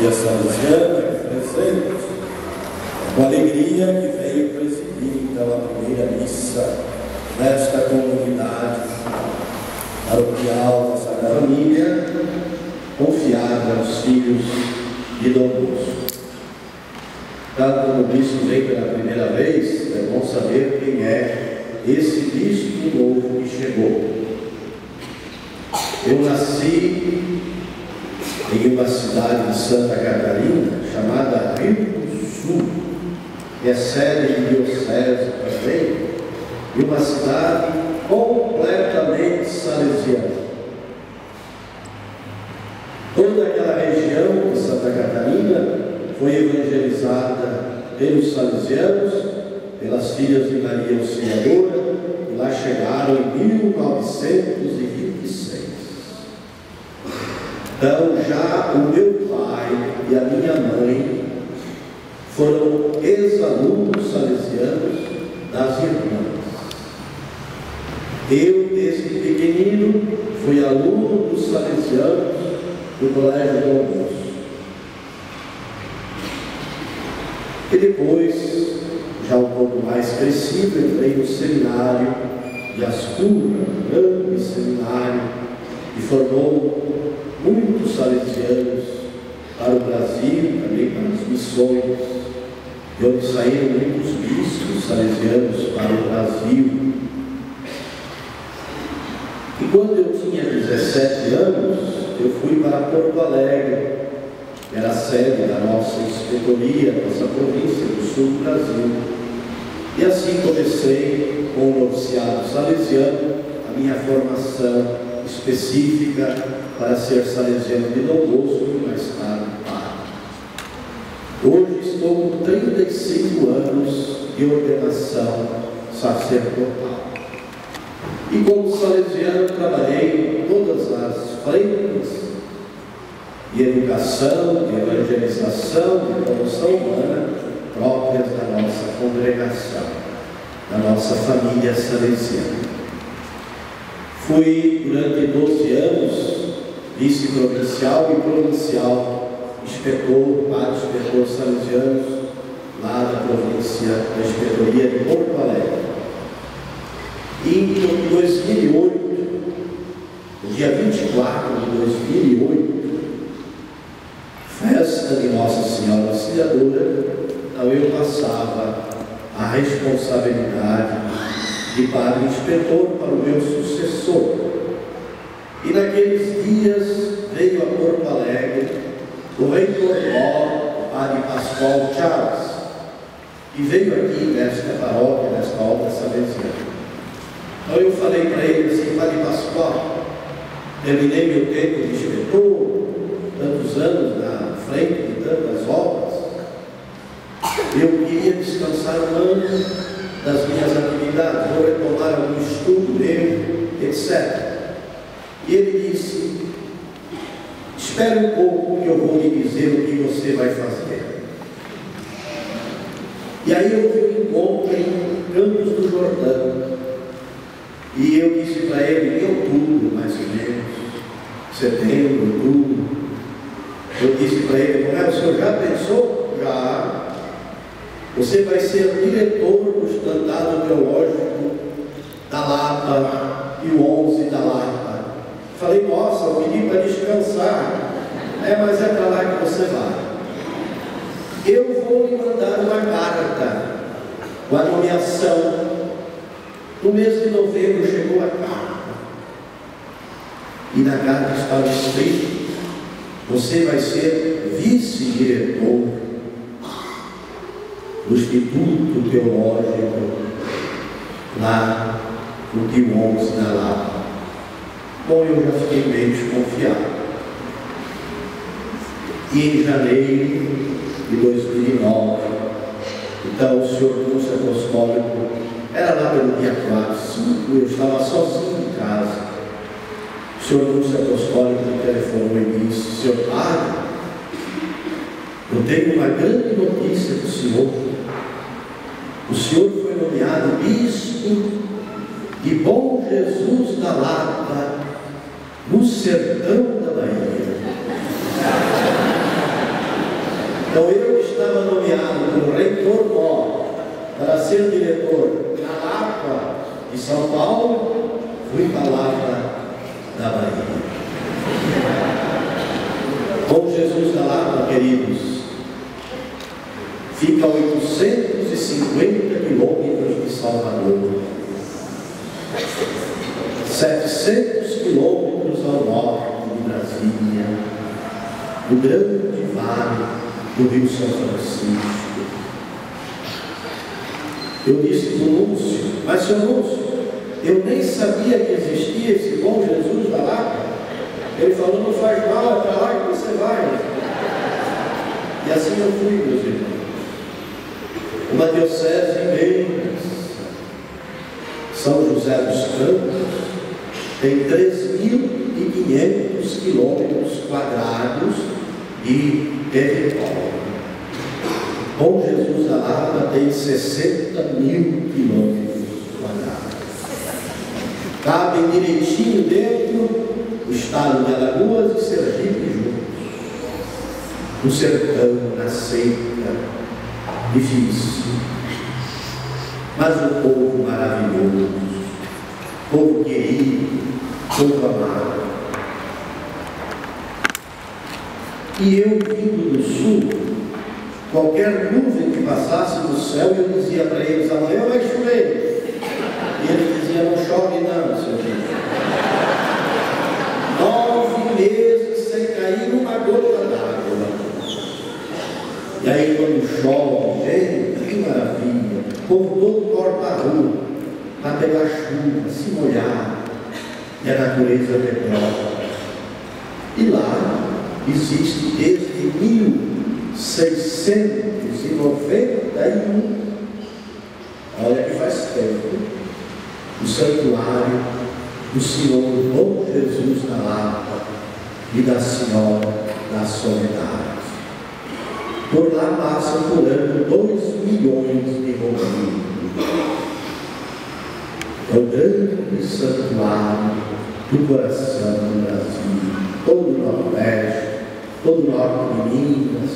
família salesiana presente, com alegria que veio presidir então a primeira missa nesta comunidade paroquial da Sagrada Família, confiada aos filhos de Dom Bosco. Tanto como o bispo vem pela primeira vez, é bom saber quem é esse bispo novo que chegou. Eu nasci em uma cidade de Santa Catarina, chamada Rio do Sul, que é sede de diocese também, e uma cidade completamente salesiana. Toda aquela região de Santa Catarina foi evangelizada pelos salesianos, pelas filhas de Maria Auxiliadora, e lá chegaram em 1926. Então, já o meu pai e a minha mãe foram ex-alunos salesianos das irmãs. Eu, desde pequenino, fui aluno dos salesianos do Colégio Dom Bosco. E depois, já um pouco mais crescido, entrei no seminário de Ascura, um grande seminário, que formou muitos salesianos para o Brasil, também para as missões, de onde saíram muitos bispos salesianos para o Brasil. E quando eu tinha 17 anos, eu fui para Porto Alegre, que era a sede da nossa inspetoria, nossa província do sul do Brasil. E assim comecei com o noviciado salesiano, a minha formação específica para ser salesiano de Dom Bosco e mais tarde padre. Hoje estou com 35 anos de ordenação sacerdotal. E como salesiano trabalhei em todas as frentes de educação, de evangelização, de promoção humana próprias da nossa congregação, da nossa família salesiana. Fui durante 12 anos vice-provincial e provincial, inspetor, padre inspetor salesianos, lá na província da inspetoria de Porto Alegre. E em 2008, no dia 24 de 2008, festa de Nossa Senhora Auxiliadora, então eu passava a responsabilidade de padre inspetor para o meu sucessor. E naqueles dias veio a Porto Alegre o reitor-mor, o padre Pascoal Chaves, e veio aqui nesta paróquia, nesta obra salesiana. Então eu falei para ele assim: padre Pascoal, terminei meu tempo de inspetor, tantos anos na frente de tantas obras, eu queria descansar um ano das minhas atividades, vou retomar algum estudo meu, etc. E ele disse: espere um pouco que eu vou lhe dizer o que você vai fazer. E aí eu vi um encontro em Campos do Jordão, e eu disse para ele, em outubro mais ou menos, setembro, outubro, eu disse para ele: o senhor já pensou? Já. Você vai ser diretor do Estandarte Teológico da Lapa e o 11 da Lapa. Falei: nossa, eu pedi para descansar, mas é para lá que você vai. Eu vou lhe mandar uma carta com a nomeação. No mês de novembro chegou a carta, e na carta estava escrito: você vai ser vice-diretor do Instituto Teológico lá no Pio 11 da Lapa. Bom, eu já fiquei meio desconfiado. E em janeiro de 2009, então o senhor Núncio Apostólico, era lá pelo dia 4, 5, eu estava sozinho em casa. O senhor Núncio Apostólico me telefonou e disse: senhor padre, eu tenho uma grande notícia do senhor. O senhor foi nomeado bispo de Bom Jesus da Lapa, no sertão da Bahia. Então eu estava nomeado como reitor mor para ser diretor na Lapa de São Paulo, fui para a Lapa da Bahia. Bom Jesus da Lapa, queridos, fica a 850 quilômetros de Salvador, 700 quilômetros ao norte de Brasília, no grande vale do Rio São Francisco. Eu disse para o Lúcio: mas seu Lúcio, eu nem sabia que existia esse bom Jesus da Lapa. Ele falou: não faz mal, é para lá que você vai. E assim eu fui, meus irmãos. Uma diocese imensa, São José dos Campos, tem 3.500 quilômetros quadrados de território. Bom Jesus da Lapa tem 60.000 quilômetros quadrados. Cabem direitinho dentro do estado de Alagoas e Sergipe juntos. No sertão, na seca, difícil. Mas um povo maravilhoso, povo querido, povo amado. E eu, vindo do sul, qualquer nuvem que passasse no céu, eu dizia para eles: amanhã vai chover. E eles diziam: não chove não, seu filho. 9 meses sem cair uma gota d'água. E aí quando chove, gente, que maravilha. O povo todo corre para a rua, para pegar chuva, se molhar. E a natureza melhora. E lá existe desde 1691, olha que faz tempo, o santuário do Senhor Bom Jesus da Lapa e da Senhora da Soledade. Por lá passam por ano 2 milhões de romanos. É o grande santuário do coração do Brasil, todo o Nordeste, todo o norte de Minas,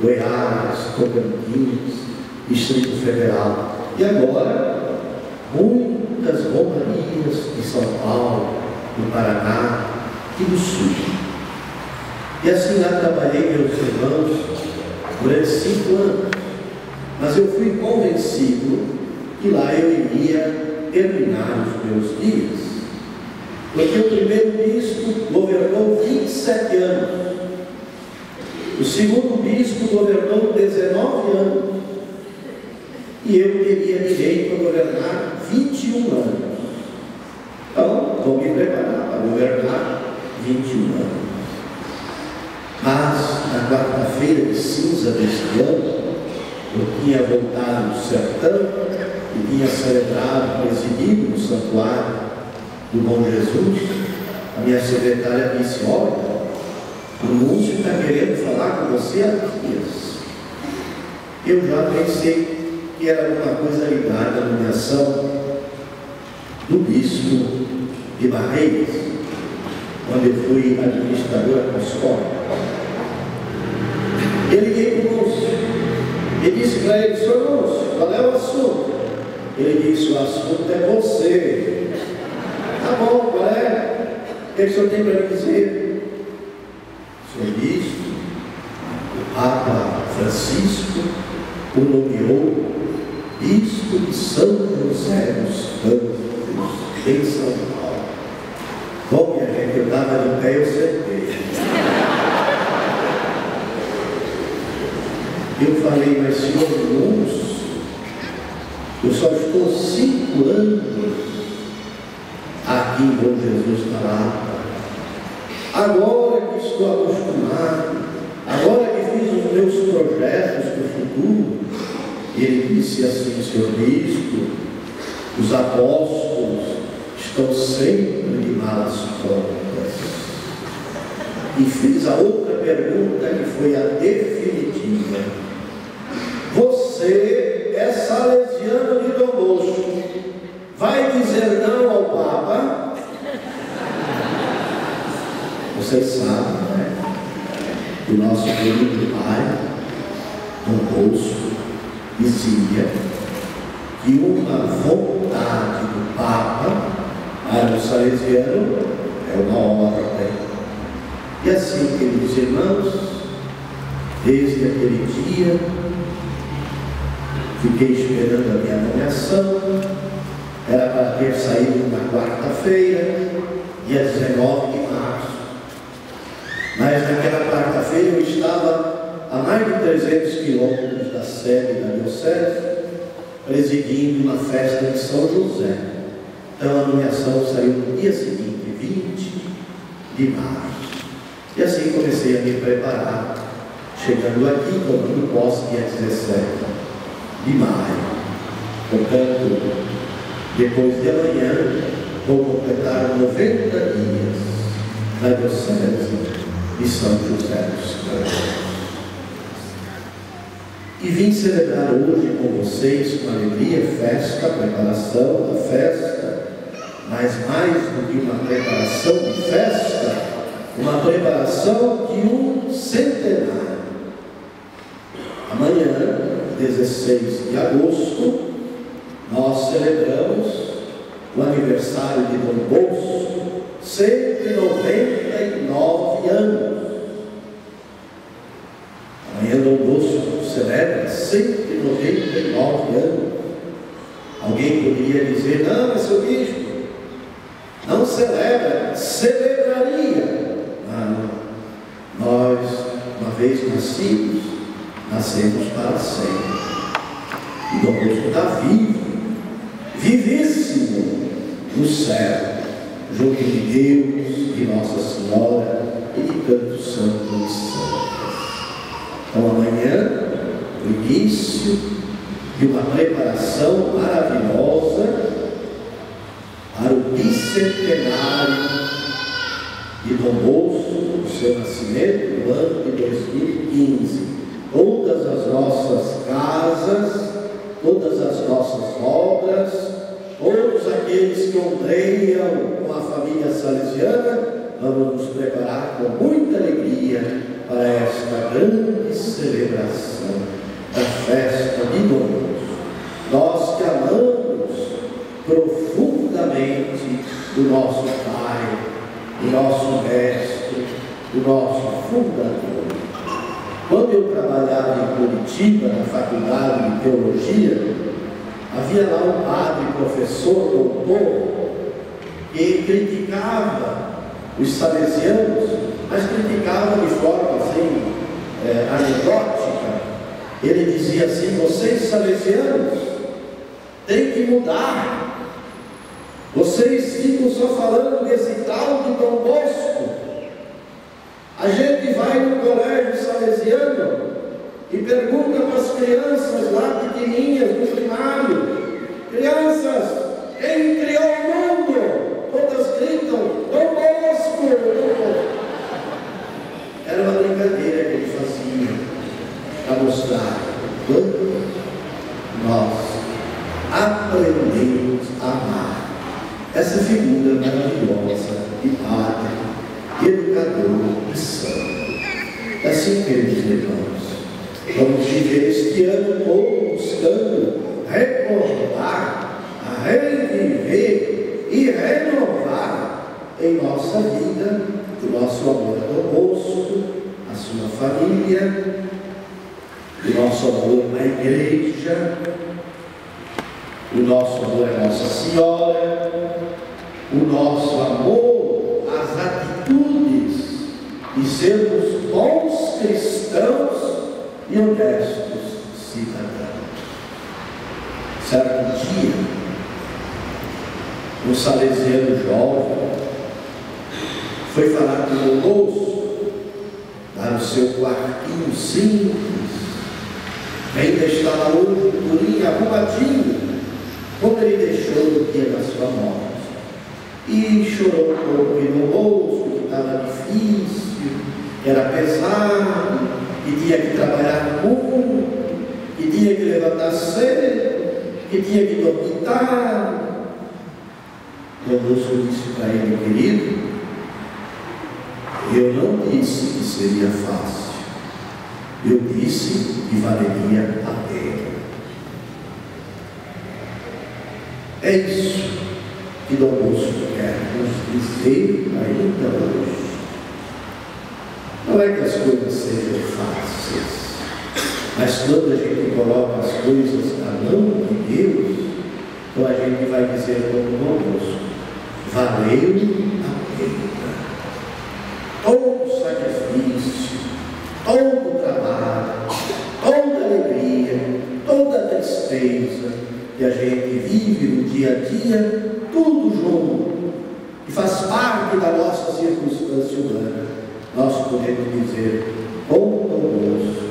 Goiás, Tocantins, Distrito Federal. E agora, muitas romarias de São Paulo, do Paraná e do Sul. E assim lá trabalhei, meus irmãos, durante 5 anos. Mas eu fui convencido que lá eu iria terminar os meus dias. Porque o primeiro bispo governou 27 anos. O segundo bispo governou 19 anos. E eu teria direito a governar 21 anos. Então, vou me preparar para governar 21 anos. Mas, na quarta-feira de cinza deste ano, eu tinha voltado do sertão e tinha celebrado, presidido no santuário do Bom Jesus. A minha secretária disse: olha, o Lúcio está querendo falar com você há dias. Eu já pensei que era alguma coisa ligada à nomeação do bispo de Barreiras, onde eu fui administrador apostólico. Eu liguei para o Lúcio e disse para ele: senhor Lúcio, qual é o assunto? Ele disse: o assunto é você. Tá bom, qual é? O que o senhor tem para me dizer? Senhor bispo, o Papa Francisco o nomeou bispo de São José dos Campos, em São Paulo. Bom, minha gente, eu estava de pé e eu sentei. Eu falei: mas senhor Lúcio, eu só estou 5 anos aqui em Bom Jesus da Lapa. Agora que estou acostumado, agora que fiz os meus projetos para o futuro. E ele disse assim: senhor bispo, os apóstolos estão sempre de malas prontas. E fiz a outra pergunta, que foi a definitiva: você é salesiano de Dom Bosco, vai dizer não ao Papa? Vocês sabem, né? O nosso querido pai Dom Bosco dizia que uma vontade do Papa para o salesiano é uma ordem. E assim, queridos irmãos, desde aquele dia, fiquei esperando a minha nomeação. Era para ter saído na quarta-feira, dia 19 de março. Mas naquela quarta-feira eu estava a mais de 300 quilômetros da sede da diocese, presidindo uma festa de São José. Então a nomeação saiu no dia seguinte, 20 de março. E assim comecei a me preparar, chegando aqui, tomando posse dia 17 de maio. Portanto, depois de amanhã, vou completar 90 dias na diocese de São José dos Campos. E vim celebrar hoje com vocês com alegria, festa, preparação da festa, mas mais do que uma preparação de festa, uma preparação de um centenário. Amanhã, 16 de agosto, nós celebramos o aniversário de Dom Bosco, 199 anos. Amanhã Dom Bosco celebra 199 anos. Alguém poderia dizer, não, mas seu bispo, não celebra, celebraria. Não, nós, uma vez nascidos, nascemos para sempre. E Dom Bosco está vivo, vivíssimo no céu, junto de Deus, de Nossa Senhora e de tantos santos e santas. Então amanhã, o início de uma preparação maravilhosa para o bicentenário de Dom Bosco, o seu nascimento, no ano de 2015. Todas as nossas casas, todas as nossas obras, todos aqueles que honreiam com a família salesiana, vamos nos preparar com muita alegria para esta grande celebração da festa de Dom Bosco. Nós que amamos profundamente o nosso Pai, o nosso Mestre, o nosso Fundador. Quando eu trabalhava em Curitiba, na faculdade de teologia, havia lá um padre, professor, doutor, que criticava os salesianos, mas criticava de forma assim, anedótica. Ele dizia assim, vocês salesianos têm que mudar. Vocês ficam só falando desse tal de Dom Bosco. A gente vai no colégio salesiano e pergunta para as crianças lá pequenininhas do primário, crianças, quem criou o mundo? Todas gritam, Dom Bosco, Dom Bosco. Era uma brincadeira que ele fazia para mostrar quanto nós aprendemos a amar essa figura maravilhosa de padre, educador e santo. Assim, queridos irmãos, vamos viver este ano todo buscando recordar, reviver e renovar em nossa vida o nosso amor a Dom Bosco, a sua família, o nosso amor à igreja, o nosso amor a Nossa Senhora, o nosso amor às atitudes de sermos bons cristãos e honestos cidadãos. Certo dia, um salesiano jovem foi falar com o moço lá no seu quartinho simples, ainda estava hoje purinho, arrumadinho, como ele deixou no dia da sua morte. E chorou um pouco no bolso, que estava difícil, era pesado, que tinha que trabalhar muito, que tinha que levantar cedo, que tinha que dormir tarde. O moço disse para ele, querido, eu não disse que seria fácil. Eu disse que valeria a pena. É isso que Dom Bosco quer nos dizer ainda hoje. Não é que as coisas sejam fáceis, mas quando a gente coloca as coisas na mão de Deus, então a gente vai dizer como Dom Bosco: valeu a pena. Todo o sacrifício, todo o trabalho, toda a alegria, toda a tristeza que a gente vive no dia a dia, tudo junto, e faz parte da nossa circunstância humana, nós podemos dizer, com Dom Bosco,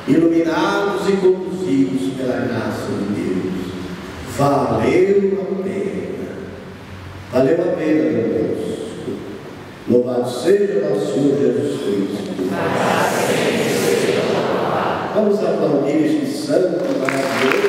iluminados e conduzidos pela graça de Deus, valeu a pena. Valeu a pena, Dom Bosco. Louvado seja nosso Senhor Jesus Cristo. Vamos aplaudir este santo maravilhoso.